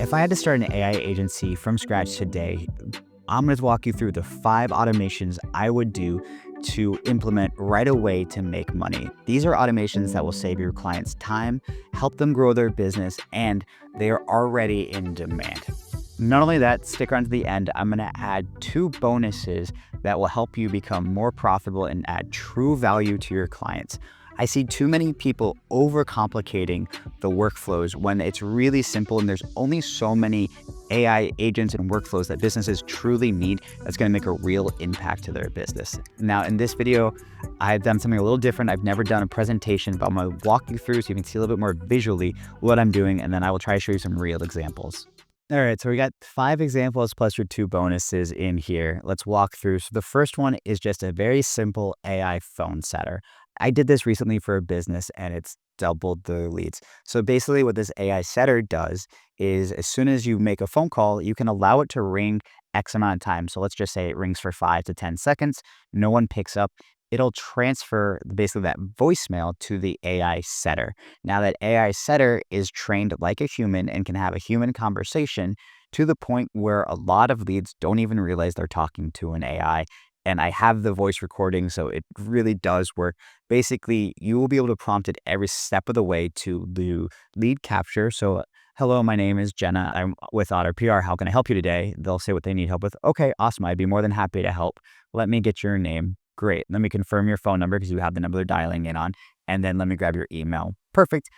If I had to start an AI agency from scratch today, I'm going to walk you through the 5 automations I would do to implement right away to make money. These are automations that will save your clients time, help them grow their business, and they are already in demand. Not only that, stick around to the end. I'm going to add 2 bonuses that will help you become more profitable and add true value to your clients. I see too many people overcomplicating the workflows when it's really simple, and there's only so many AI agents and workflows that businesses truly need that's going to make a real impact to their business. Now, in this video, I've done something a little different. I've never done a presentation, but I'm going to walk you through so you can see a little bit more visually what I'm doing, and then I will try to show you some real examples. All right, so we got 5 examples plus your 2 bonuses in here. Let's walk through. So the first one is just a very simple AI phone setter. I did this recently for a business and it's doubled the leads. So basically what this AI setter does is as soon as you make a phone call, you can allow it to ring X amount of time. So let's just say it rings for 5 to 10 seconds. No one picks up. It'll transfer basically that voicemail to the AI setter. Now that AI setter is trained like a human and can have a human conversation to the point where a lot of leads don't even realize they're talking to an AI. And I have the voice recording, so it really does work. Basically, you will be able to prompt it every step of the way to do lead capture. So, hello, my name is Jenna. I'm with Otter PR. How can I help you today? They'll say what they need help with. Okay, awesome. I'd be more than happy to help. Let me get your name. Great. Let me confirm your phone number because you have the number they're dialing in on. And then let me grab your email. Perfect.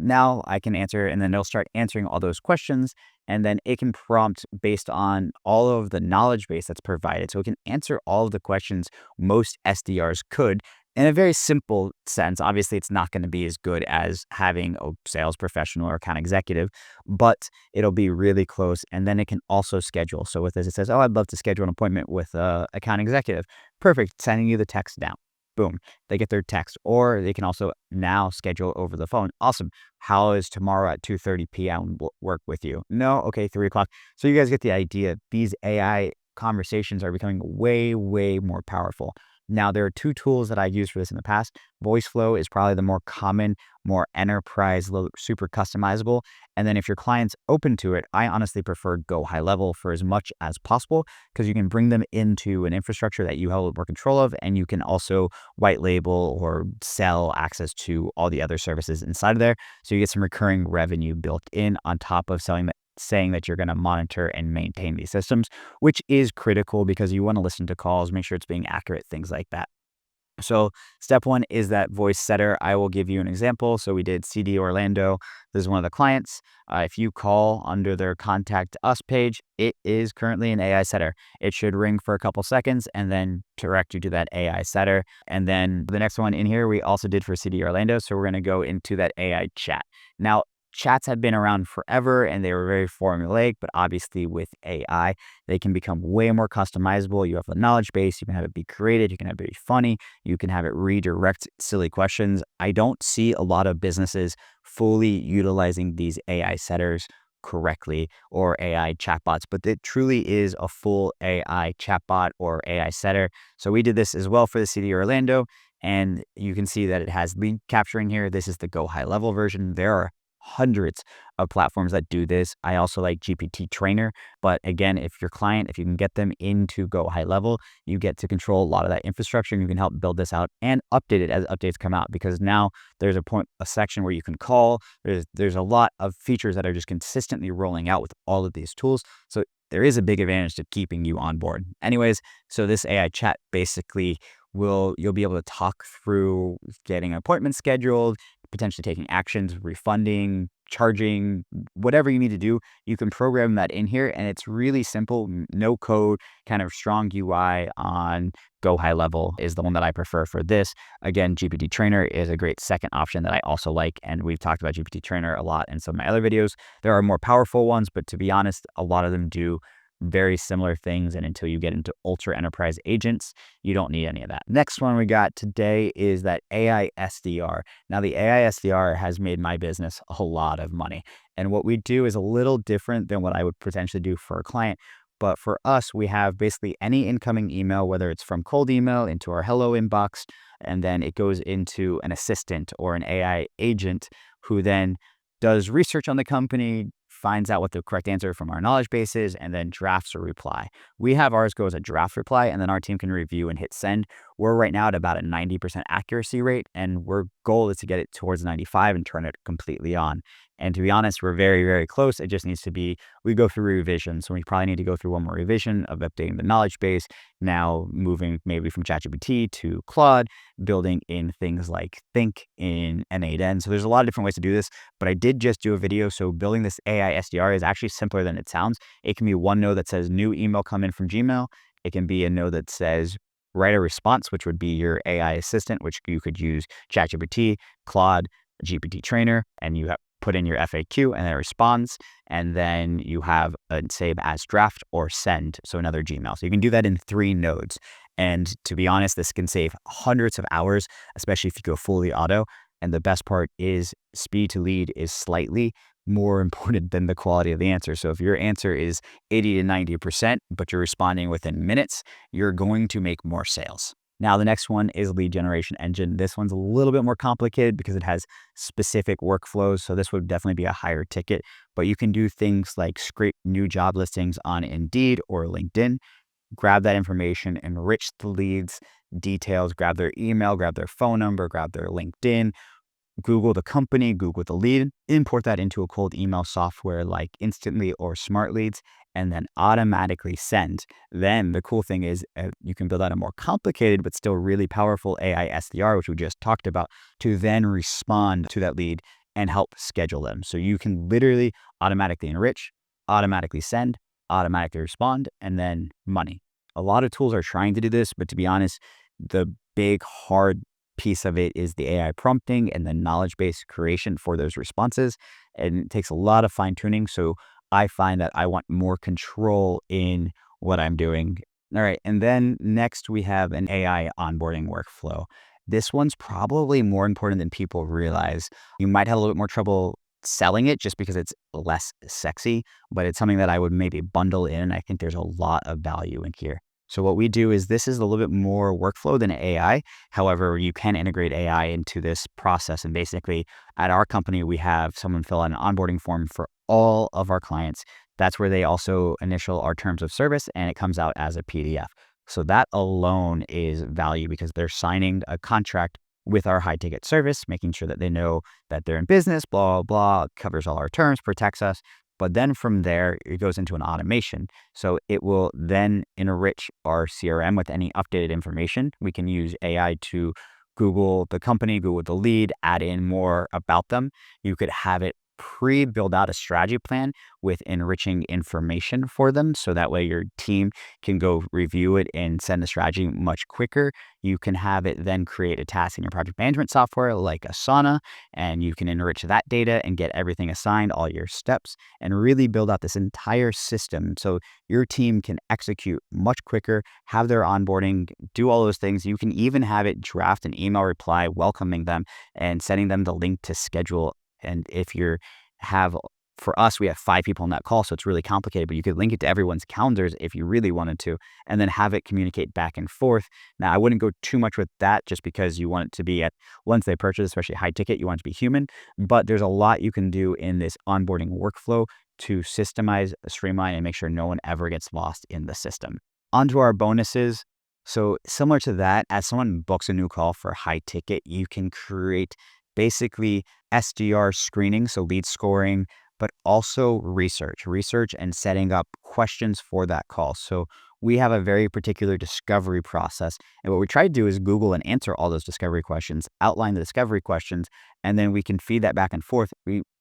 Now I can answer, and then it'll start answering all those questions, and then it can prompt based on all of the knowledge base that's provided. So it can answer all of the questions most SDRs could in a very simple sense. Obviously, it's not going to be as good as having a sales professional or account executive, but it'll be really close. And then it can also schedule. So with this, it says, oh, I'd love to schedule an appointment with an account executive. Perfect. Sending you the text now. Boom, they get their text, or they can also now schedule over the phone. Awesome. How is tomorrow at 2:30 p.m. work with you? No? Okay, 3 o'clock. So you guys get the idea. These AI conversations are becoming way, way more powerful. Now, there are 2 tools that I've used for this in the past. Voice Flow is probably the more common, more enterprise, super customizable. And then if your client's open to it, I honestly prefer Go High Level for as much as possible because you can bring them into an infrastructure that you have more control of, and you can also white label or sell access to all the other services inside of there. So you get some recurring revenue built in on top of saying that you're going to monitor and maintain these systems, which is critical because you want to listen to calls, make sure it's being accurate, things like that. So step 1 is that voice setter. I will give you an example. So we did CD Orlando. This is one of the clients. If you call under their contact us page, it is currently an AI setter. It should ring for a couple seconds and then direct you to that AI setter. And then the next one in here, we also did for CD Orlando. So we're going to go into that AI chat. Now, chats have been around forever and they were very formulaic, but obviously with AI, they can become way more customizable. You have the knowledge base, you can have it be created, you can have it be funny, you can have it redirect silly questions. I don't see a lot of businesses fully utilizing these AI setters correctly or AI chatbots, but it truly is a full AI chatbot or AI setter. So we did this as well for the City of Orlando, and you can see that it has lead capturing here. This is the Go High Level version. There are hundreds of platforms that do this. I also like GPT Trainer, but again, if you can get them into Go High Level, you get to control a lot of that infrastructure, and you can help build this out and update it as updates come out, because now there's a section where you can call. There's a lot of features that are just consistently rolling out with all of these tools. So there is a big advantage to keeping you on board. Anyways, so this AI chat basically you'll be able to talk through getting an appointment scheduled, potentially taking actions, refunding, charging, whatever you need to do. You can program that in here, and it's really simple, no code, kind of strong UI on Go High Level is the one that I prefer for this. Again, GPT Trainer is a great second option that I also like, and we've talked about GPT Trainer a lot in some of my other videos. There are more powerful ones, but to be honest, a lot of them do very similar things, and until you get into ultra enterprise agents, you don't need any of that. Next one we got today is that AI SDR. Now, the AI SDR has made my business a lot of money, and what we do is a little different than what I would potentially do for a client. But for us, we have basically any incoming email, whether it's from cold email into our hello inbox, and then it goes into an assistant or an AI agent who then does research on the company, finds out what the correct answer from our knowledge base is, and then drafts a reply. We have ours go as a draft reply, and then our team can review and hit send. We're right now at about a 90% accuracy rate, and our goal is to get it towards 95 and turn it completely on. And to be honest, we're very, very close. It just needs to be, we go through revision. So we probably need to go through one more revision of updating the knowledge base, now moving maybe from ChatGPT to Claude, building in things like Think in N8N. So there's a lot of different ways to do this, but I did just do a video. So building this AI SDR is actually simpler than it sounds. It can be one node that says new email come in from Gmail. It can be a node that says write a response, which would be your AI assistant, which you could use ChatGPT, Claude, GPT trainer, and you have put in your FAQ and then it responds. And then you have a save as draft or send. So another Gmail. So you can do that in 3 nodes. And to be honest, this can save hundreds of hours, especially if you go fully auto. And the best part is speed to lead is slightly more important than the quality of the answer. So if your answer is 80 to 90%, but you're responding within minutes, you're going to make more sales. Now, the next one is lead generation engine. This one's a little bit more complicated because it has specific workflows. So this would definitely be a higher ticket, but you can do things like scrape new job listings on Indeed or LinkedIn, grab that information, enrich the leads details, grab their email, grab their phone number, grab their LinkedIn, Google the company, Google the lead, import that into a cold email software like Instantly or Smart Leads, and then automatically send. Then the cool thing is you can build out a more complicated but still really powerful AI SDR, which we just talked about, to then respond to that lead and help schedule them. So you can literally automatically enrich, automatically send, automatically respond, and then money. A lot of tools are trying to do this, but to be honest, the big hard piece of it is the AI prompting and the knowledge base creation for those responses. And it takes a lot of fine tuning. So I find that I want more control in what I'm doing. All right. And then next we have an AI onboarding workflow. This one's probably more important than people realize. You might have a little bit more trouble selling it just because it's less sexy, but it's something that I would maybe bundle in. I think there's a lot of value in here. So what we do is this is a little bit more workflow than AI. However, you can integrate AI into this process. And basically at our company, we have someone fill out an onboarding form for all of our clients. That's where they also initial our terms of service and it comes out as a PDF. So that alone is value because they're signing a contract with our high ticket service, making sure that they know that they're in business, blah, blah, blah, covers all our terms, protects us. But then from there, it goes into an automation. So it will then enrich our CRM with any updated information. We can use AI to Google the company, Google the lead, add in more about them. You could have it pre-build out a strategy plan with enriching information for them. So that way your team can go review it and send the strategy much quicker. You can have it then create a task in your project management software like Asana, and you can enrich that data and get everything assigned, all your steps, and really build out this entire system. So your team can execute much quicker, have their onboarding, do all those things. You can even have it draft an email reply welcoming them and sending them the link to schedule. And if for us, we have 5 people on that call, so it's really complicated, but you could link it to everyone's calendars if you really wanted to, and then have it communicate back and forth. Now, I wouldn't go too much with that just because you want it to be once they purchase, especially high ticket, you want it to be human, but there's a lot you can do in this onboarding workflow to systemize, streamline, and make sure no one ever gets lost in the system. Onto our bonuses. So similar to that, as someone books a new call for high ticket, you can create basically SDR screening, so lead scoring, but also research and setting up questions for that call. So we have a very particular discovery process. And what we try to do is Google and answer all those discovery questions, outline the discovery questions, and then we can feed that back and forth.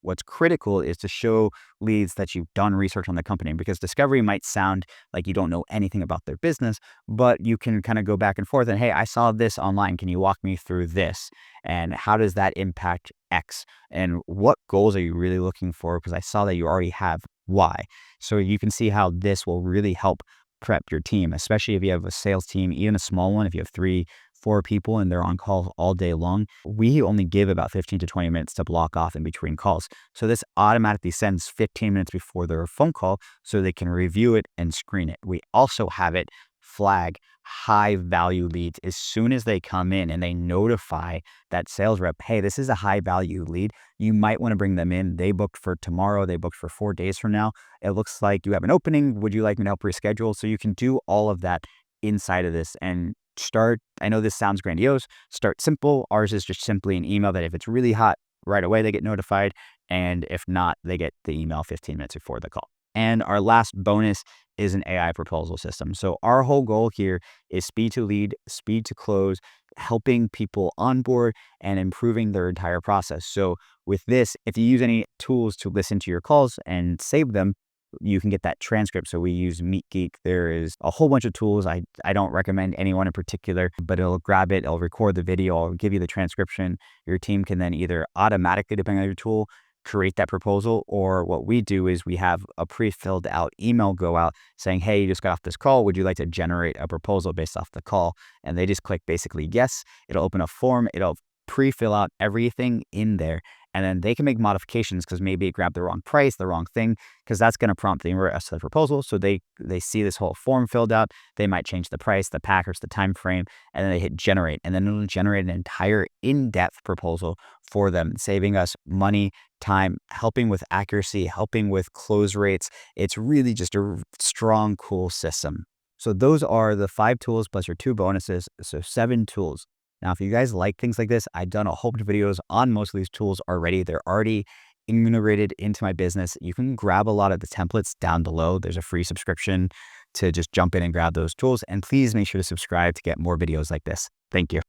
What's critical is to show leads that you've done research on the company, because discovery might sound like you don't know anything about their business, but you can kind of go back and forth and, hey, I saw this online. Can you walk me through this? And how does that impact X? And what goals are you really looking for? Because I saw that you already have Y. So you can see how this will really help prep your team, especially if you have a sales team, even a small one, if you have 3-4 people and they're on call all day long. We only give about 15 to 20 minutes to block off in between calls. So this automatically sends 15 minutes before their phone call so they can review it and screen it. We also have it flag high value leads. As soon as they come in and they notify that sales rep, hey, this is a high value lead, you might want to bring them in. They booked for tomorrow, they booked for 4 days from now. It looks like you have an opening. Would you like me to help reschedule? So you can do all of that inside of this and start. I know this sounds grandiose. Start simple. Ours is just simply an email that if it's really hot, right away they get notified. And if not, they get the email 15 minutes before the call. And our last bonus is an AI proposal system. So our whole goal here is speed to lead, speed to close, helping people onboard and improving their entire process. So with this, if you use any tools to listen to your calls and save them, you can get that transcript. So we use MeetGeek. There is a whole bunch of tools. I don't recommend anyone in particular, but it'll grab it, it'll record the video, it'll give you the transcription. Your team can then either automatically, depending on your tool, create that proposal, or what we do is we have a pre-filled out email go out saying, hey, you just got off this call. Would you like to generate a proposal based off the call? And they just click basically yes. It'll open a form. It'll pre-fill out everything in there. And then they can make modifications because maybe it grabbed the wrong price, the wrong thing, because that's going to prompt the rest of the proposal. So they see this whole form filled out. They might change the price, the package, the time frame, and then they hit generate. And then it'll generate an entire in-depth proposal for them, saving us money, time, helping with accuracy, helping with close rates. It's really just a strong, cool system. So those are the 5 tools plus your 2 bonuses. So 7 tools. Now, if you guys like things like this, I've done a whole bunch of videos on most of these tools already. They're already integrated into my business. You can grab a lot of the templates down below. There's a free subscription to just jump in and grab those tools. And please make sure to subscribe to get more videos like this. Thank you.